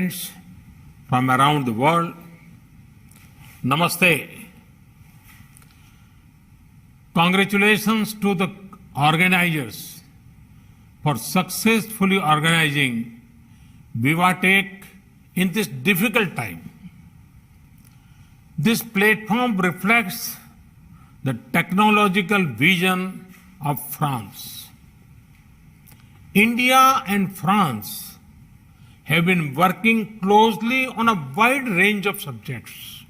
friends from around the world, Namaste. Congratulations to the organizers for successfully organizing VivaTech in this difficult time. This platform reflects the technological vision of France. India and France have been working closely on a wide range of subjects.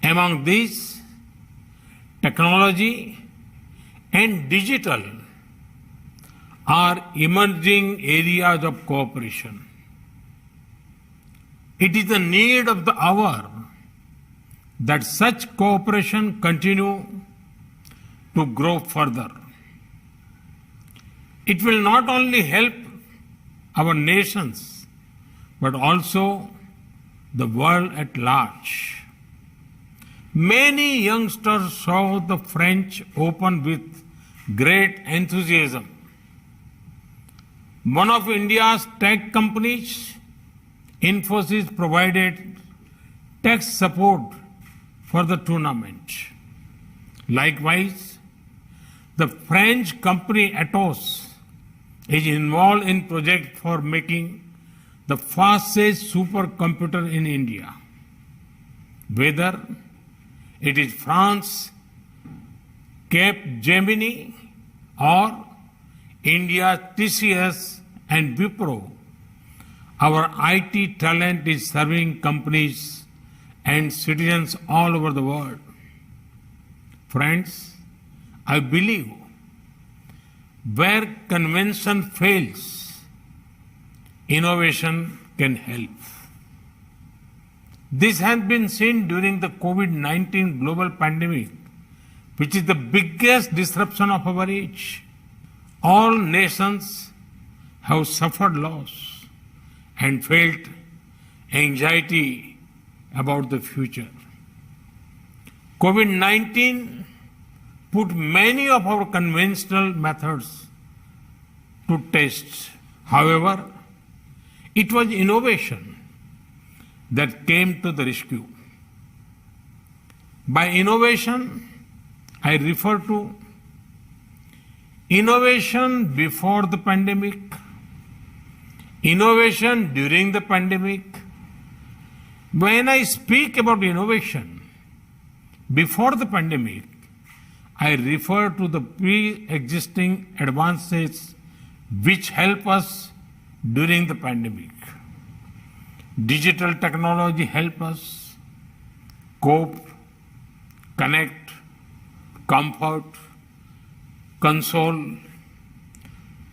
Among these, technology and digital are emerging areas of cooperation. It is the need of the hour that such cooperation continue to grow further. It will not only help our nations, but also the world at large. Many youngsters saw the French Open with great enthusiasm. One of India's tech companies, Infosys, provided tech support for the tournament. Likewise, the French company Atos is involved in project for making the fastest supercomputer in India. Whether it is France, Capgemini, or India's TCS and Wipro, our IT talent is serving companies and citizens all over the world. Friends, I believe where convention fails, innovation can help. This has been seen during the COVID-19 global pandemic, which is the biggest disruption of our age. All nations have suffered loss and felt anxiety about the future. COVID-19 put many of our conventional methods to test. However, it was innovation that came to the rescue. By innovation, I refer to innovation before the pandemic, innovation during the pandemic. When I speak about innovation before the pandemic, I refer to the pre-existing advances which help us during the pandemic. Digital technology help us cope, connect, comfort, console.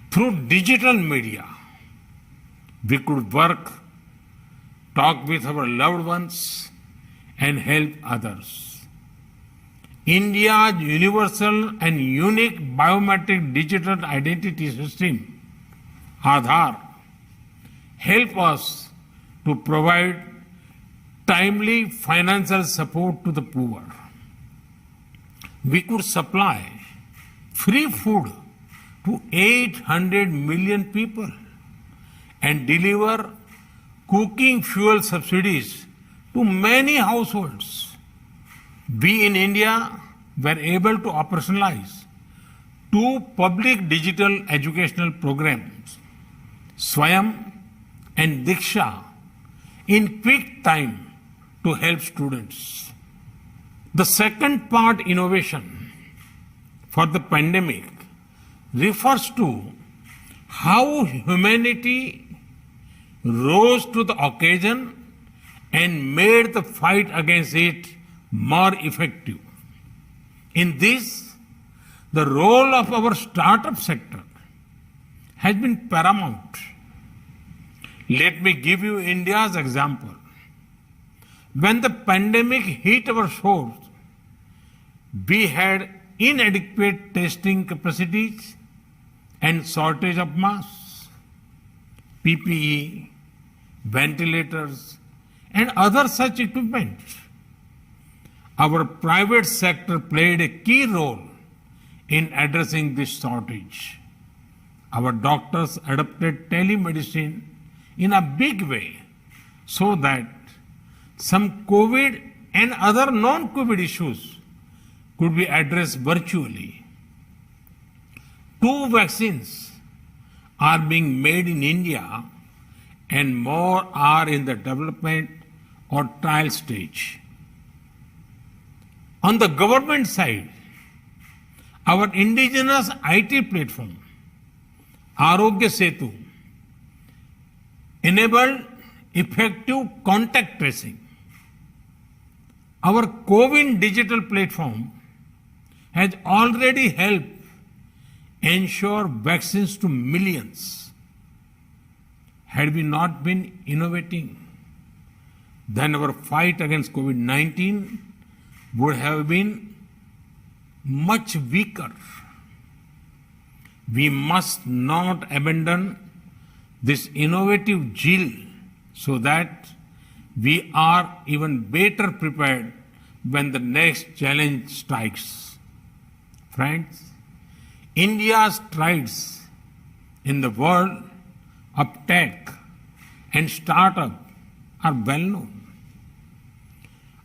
Through digital media, we could work, talk with our loved ones, and help others. India's universal and unique biometric digital identity system, Aadhaar, help us to provide timely financial support to the poor. We could supply free food to 800 million people and deliver cooking fuel subsidies to many households. We in India were able to operationalize 2 public digital educational programs, Swayam and Diksha, in quick time to help students. The second part, innovation, for the pandemic refers to how humanity rose to the occasion and made the fight against it more effective. In this, the role of our startup sector has been paramount. Let me give you India's example. When the pandemic hit our shores, we had inadequate testing capacities and shortage of masks, PPE, ventilators, and other such equipment. Our private sector played a key role in addressing this shortage. Our doctors adopted telemedicine in a big way so that some COVID and other non-COVID issues could be addressed virtually. 2 vaccines are being made in India and more are in the development or trial stage. On the government side, our indigenous IT platform, Arogya Setu, enabled effective contact tracing. Our CoWIN digital platform has already helped ensure vaccines to millions. Had we not been innovating, then our fight against COVID-19 would have been much weaker. We must not abandon this innovative zeal so that we are even better prepared when the next challenge strikes. Friends, India's strides in the world of tech and startup are well known.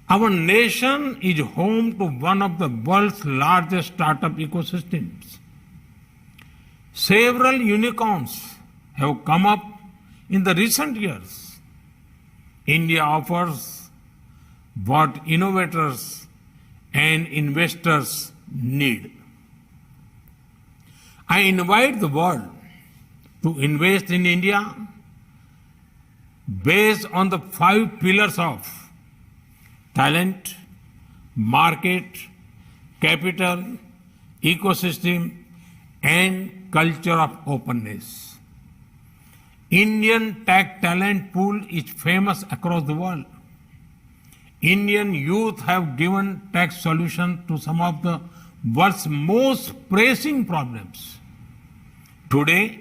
Our nation is home to one of the world's largest startup ecosystems. Several unicorns have come up in the recent years. India offers what innovators and investors need. I invite the world to invest in India based on the 5 pillars of talent, market, capital, ecosystem, and culture of openness. Indian tech talent pool is famous across the world. Indian youth have given tech solutions to some of the world's most pressing problems. Today,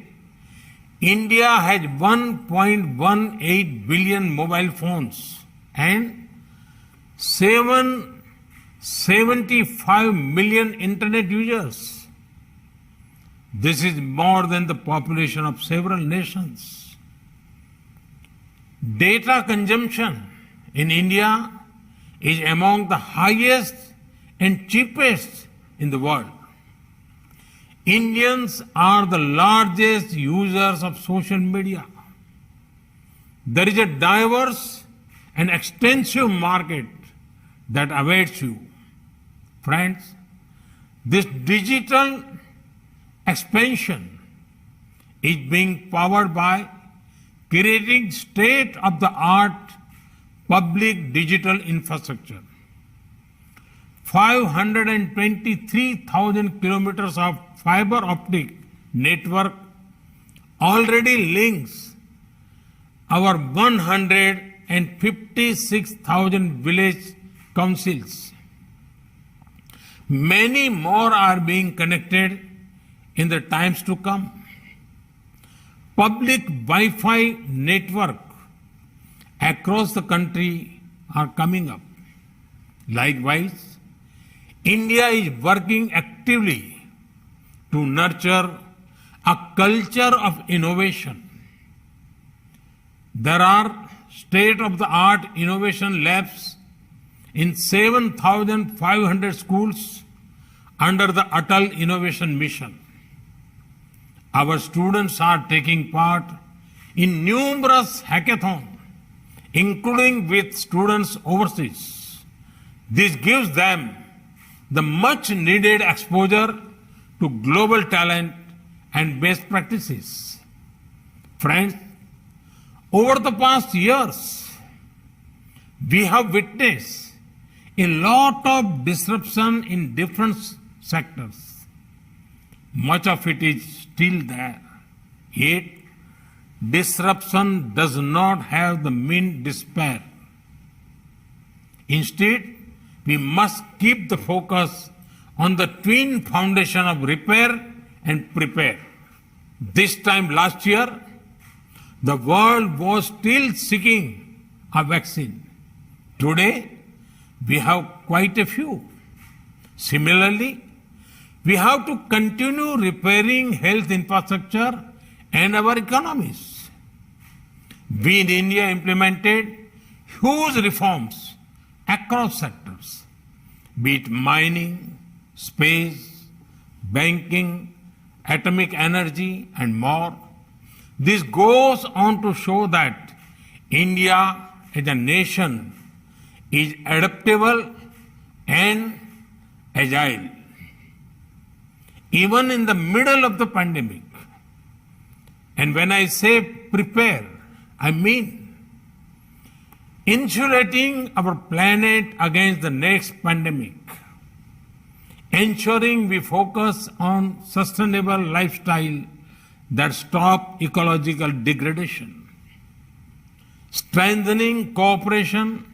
India has 1.18 billion mobile phones and 775 million internet users. This is more than the population of several nations. Data consumption in India is among the highest and cheapest in the world. Indians are the largest users of social media. There is a diverse and extensive market that awaits you. Friends, this digital expansion is being powered by creating state-of-the-art public digital infrastructure. 523,000 kilometers of fiber optic network already links our 156,000 village councils. Many more are being connected in the times to come. Public Wi-Fi network across the country are coming up. Likewise, India is working actively to nurture a culture of innovation. There are state-of-the-art innovation labs in 7,500 schools under the Atal Innovation Mission. Our students are taking part in numerous hackathons, including with students overseas. This gives them the much needed exposure to global talent and best practices. Friends, over the past years, we have witnessed a lot of disruption in different sectors. Much of it is still there. Yet, disruption does not have the mean despair. Instead, we must keep the focus on the twin foundation of repair and prepare. This time last year, the world was still seeking a vaccine. Today, we have quite a few. Similarly, we have to continue repairing health infrastructure and our economies. We in India implemented huge reforms across sectors, be it mining, space, banking, atomic energy, and more. This goes on to show that India as a nation is adaptable and agile. Even in the middle of the pandemic, and when I say prepare, I mean insulating our planet against the next pandemic, ensuring we focus on sustainable lifestyle that stop ecological degradation, strengthening cooperation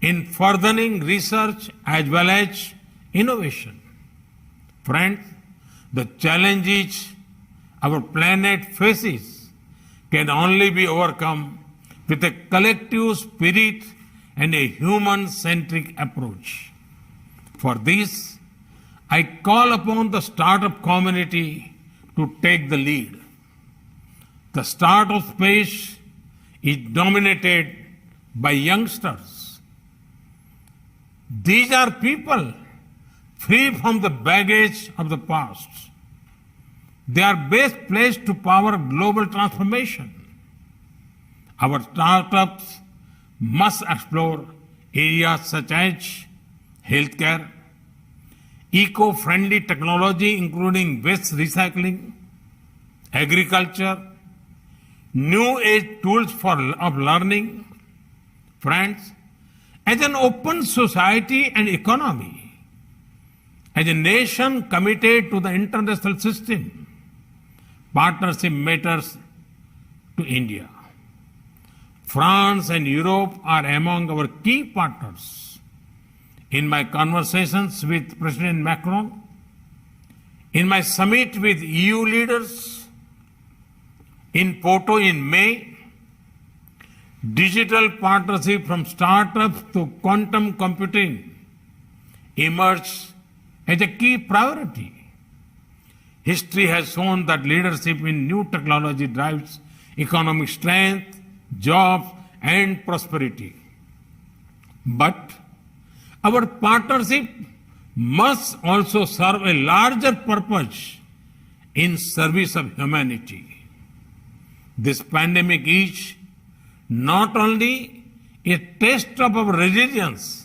in furthering research as well as innovation. Friends, the challenges our planet faces can only be overcome with a collective spirit and a human-centric approach. For this, I call upon the startup community to take the lead. The startup space is dominated by youngsters. These are people free from the baggage of the past. They are best placed to power global transformation. Our startups must explore areas such as healthcare, eco-friendly technology including waste recycling, agriculture, new age tools of learning. Friends, as an open society and economy, as a nation committed to the international system, partnership matters to India. France and Europe are among our key partners. In my conversations with President Macron, in my summit with EU leaders, in Porto in May, digital partnership from startups to quantum computing emerged as a key priority. History has shown that leadership in new technology drives economic strength, jobs, and prosperity. But our partnership must also serve a larger purpose in service of humanity. This pandemic is not only a test of our resilience,